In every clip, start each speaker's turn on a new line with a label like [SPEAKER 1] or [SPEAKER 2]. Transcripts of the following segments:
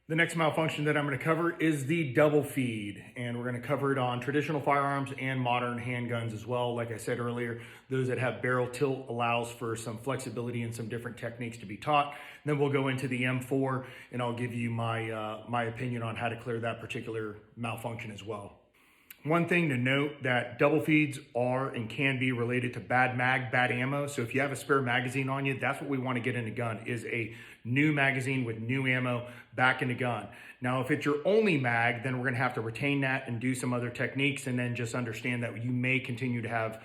[SPEAKER 1] The next malfunction that I'm going to cover is the double feed, and we're going to cover it on traditional firearms and modern handguns as well. Like I said earlier, those that have barrel tilt allows for some flexibility and some different techniques to be taught. And then we'll go into the M4, and I'll give you my opinion on how to clear that particular malfunction as well. One thing to note that double feeds are and can be related to bad mag, bad ammo. So if you have a spare magazine on you, that's what we want to get in the gun, is a new magazine with new ammo back in the gun. Now, if it's your only mag, then we're going to have to retain that and do some other techniques, and then just understand that you may continue to have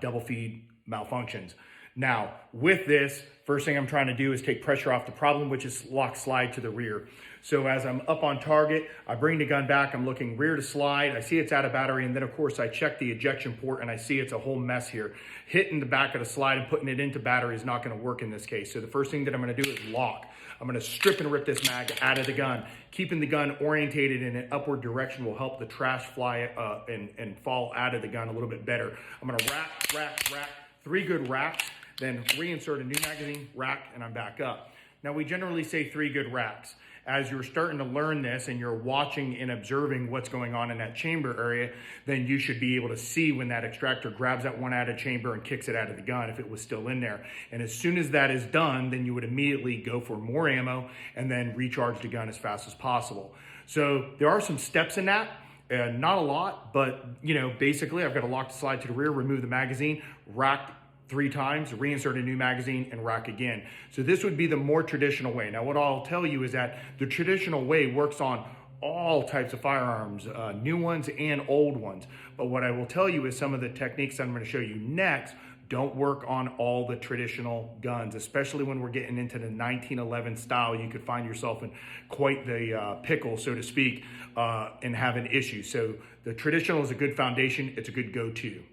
[SPEAKER 1] double feed malfunctions. Now, with this, first thing I'm trying to do is take pressure off the problem, which is lock slide to the rear. So as I'm up on target, I bring the gun back, I'm looking rear to slide, I see it's out of battery, and then of course I check the ejection port and I see it's a whole mess here. Hitting the back of the slide and putting it into battery is not gonna work in this case. So the first thing that I'm gonna do is lock. I'm gonna strip and rip this mag out of the gun. Keeping the gun orientated in an upward direction will help the trash fly and fall out of the gun a little bit better. I'm gonna rack, 3 good racks, then reinsert a new magazine, rack, and I'm back up. Now we generally say 3 good racks. As you're starting to learn this and you're watching and observing what's going on in that chamber area, then you should be able to see when that extractor grabs that one out of chamber and kicks it out of the gun if it was still in there. And as soon as that is done, then you would immediately go for more ammo and then recharge the gun as fast as possible. So there are some steps in that. Not a lot, but basically I've got to lock the slide to the rear, remove the magazine, rack 3 times, reinsert a new magazine, and rack again. So this would be the more traditional way. Now what I'll tell you is that the traditional way works on all types of firearms, new ones and old ones. But what I will tell you is some of the techniques I'm going to show you next don't work on all the traditional guns, especially when we're getting into the 1911 style. You could find yourself in quite the pickle, so to speak, and have an issue. So the traditional is a good foundation. It's a good go-to.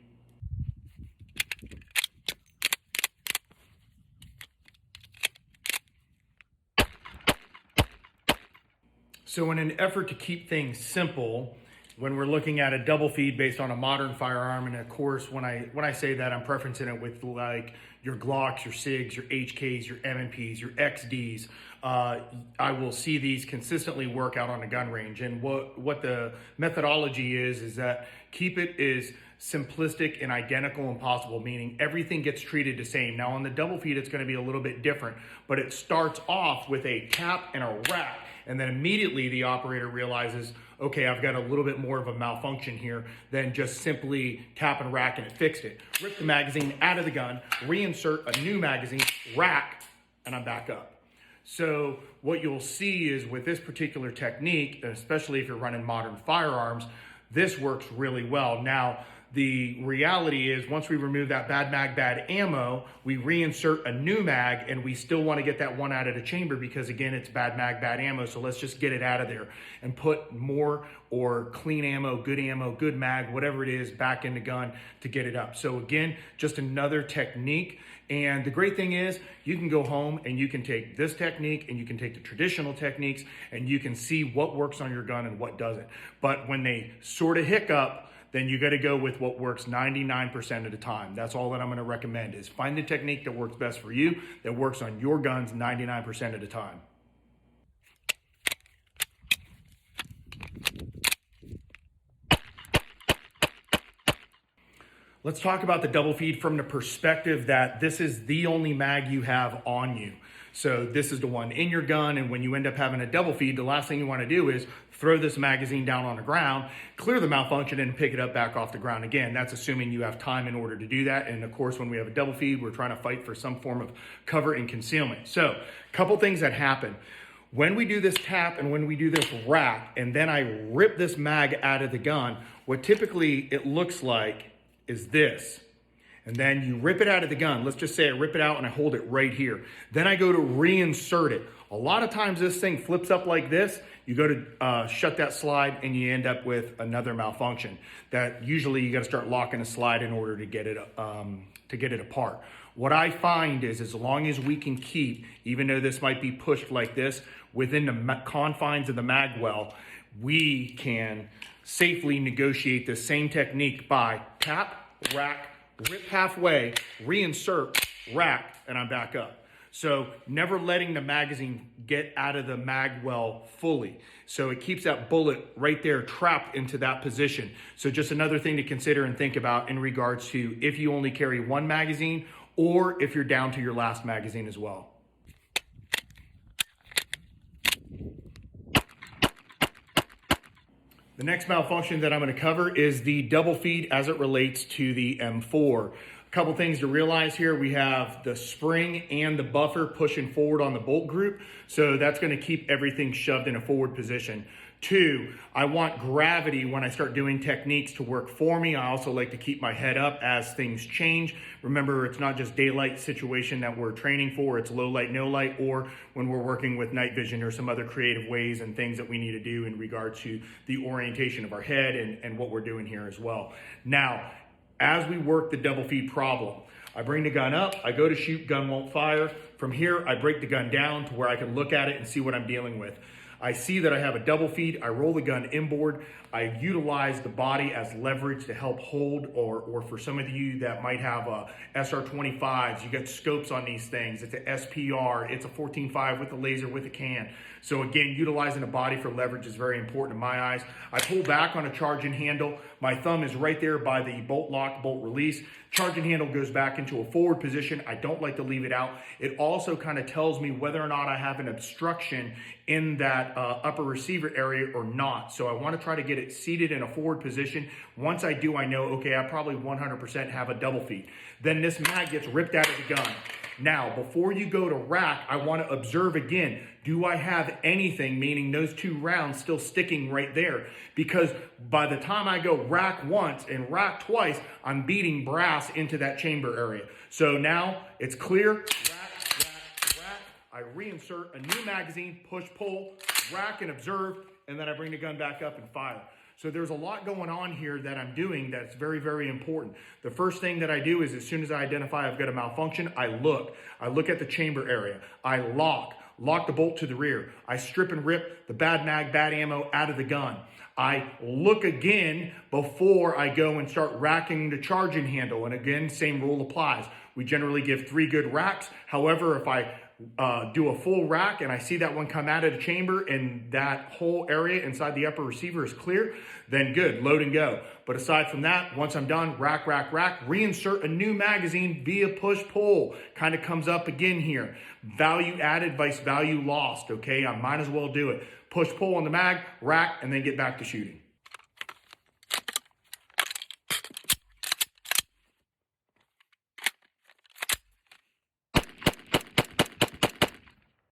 [SPEAKER 1] So in an effort to keep things simple, when we're looking at a double feed based on a modern firearm, and of course, when I say that, I'm preferencing it with like your Glocks, your SIGs, your HKs, your M&Ps, your XDs. I will see these consistently work out on a gun range. And what the methodology is that keep it as simplistic and identical and possible, meaning everything gets treated the same. Now on the double feed, it's going to be a little bit different, but it starts off with a tap and a rack. And then immediately the operator realizes, okay, I've got a little bit more of a malfunction here than just simply tap and rack and it fixed it. Rip the magazine out of the gun, reinsert a new magazine, rack, and I'm back up. So what you'll see is with this particular technique, especially if you're running modern firearms, this works really well. Now, the reality is once we remove that bad mag, bad ammo, we reinsert a new mag and we still want to get that one out of the chamber because again, it's bad mag, bad ammo. So let's just get it out of there and put more or clean ammo, good mag, whatever it is back in the gun to get it up. So again, just another technique. And the great thing is you can go home and you can take this technique and you can take the traditional techniques and you can see what works on your gun and what doesn't. But when they sort of hiccup, then you got to go with what works 99% of the time. That's all that I'm going to recommend is find the technique that works best for you, that works on your guns 99% of the time. Let's talk about the double feed from the perspective that this is the only mag you have on you. So this is the one in your gun, and when you end up having a double feed, the last thing you want to do is throw this magazine down on the ground, clear the malfunction, and pick it up back off the ground again. That's assuming you have time in order to do that. And of course, when we have a double feed, we're trying to fight for some form of cover and concealment. So a couple things that happen. When we do this tap and when we do this rack, and then I rip this mag out of the gun, what typically it looks like is this. And then you rip it out of the gun. Let's just say I rip it out and I hold it right here. Then I go to reinsert it. A lot of times this thing flips up like this. You go to shut that slide and you end up with another malfunction. That usually you got to start locking the slide in order to get it apart. What I find is as long as we can keep, even though this might be pushed like this, within the confines of the mag well, we can safely negotiate the same technique by tap, rack, rip halfway, reinsert, rack, and I'm back up. So never letting the magazine get out of the mag well fully. So it keeps that bullet right there trapped into that position. So just another thing to consider and think about in regards to if you only carry one magazine or if you're down to your last magazine as well. The next malfunction that I'm going to cover is the double feed as it relates to the M4. A couple things to realize here. We have the spring and the buffer pushing forward on the bolt group. So that's going to keep everything shoved in a forward position. Two, I want gravity when I start doing techniques to work for me. I also like to keep my head up as things change. Remember, it's not just daylight situation that we're training for. It's low light, no light, or when we're working with night vision or some other creative ways and things that we need to do in regard to the orientation of our head and what we're doing here as well. Now, as we work the double feed problem, I bring the gun up, I go to shoot, gun won't fire. From here, I break the gun down to where I can look at it and see what I'm dealing with. I see that I have a double feed, I roll the gun inboard, I utilize the body as leverage to help hold, or for some of you that might have SR25s, you get scopes on these things, it's a SPR, it's a 14.5 with a laser with a can. So again, utilizing the body for leverage is very important in my eyes. I pull back on a charging handle, my thumb is right there by the bolt lock, bolt release. Charging handle goes back into a forward position. I don't like to leave it out. It also kind of tells me whether or not I have an obstruction in that upper receiver area or not. So I want to try to get it seated in a forward position. Once I do, I know, okay, I probably 100% have a double feed. Then this mag gets ripped out of the gun. Now, before you go to rack, I want to observe again, do I have anything, meaning those two rounds still sticking right there? Because by the time I go rack once and rack twice, I'm beating brass into that chamber area. So now it's clear, rack. I reinsert a new magazine, push, pull, rack and observe, and then I bring the gun back up and fire. So there's a lot going on here that I'm doing that's very, very important. The first thing that I do is as soon as I identify I've got a malfunction, I look at the chamber area. I lock the bolt to the rear. I strip and rip the bad mag, bad ammo out of the gun. I look again before I go and start racking the charging handle. And again, same rule applies. We generally give 3 good racks. However, if I do a full rack and I see that one come out of the chamber and that whole area inside the upper receiver is clear, then good, load and go. But aside from that, once I'm done, rack, reinsert a new magazine via push-pull. Kind of comes up again here. Value added versus value lost, okay? I might as well do it. Push-pull on the mag, rack, and then get back to shooting.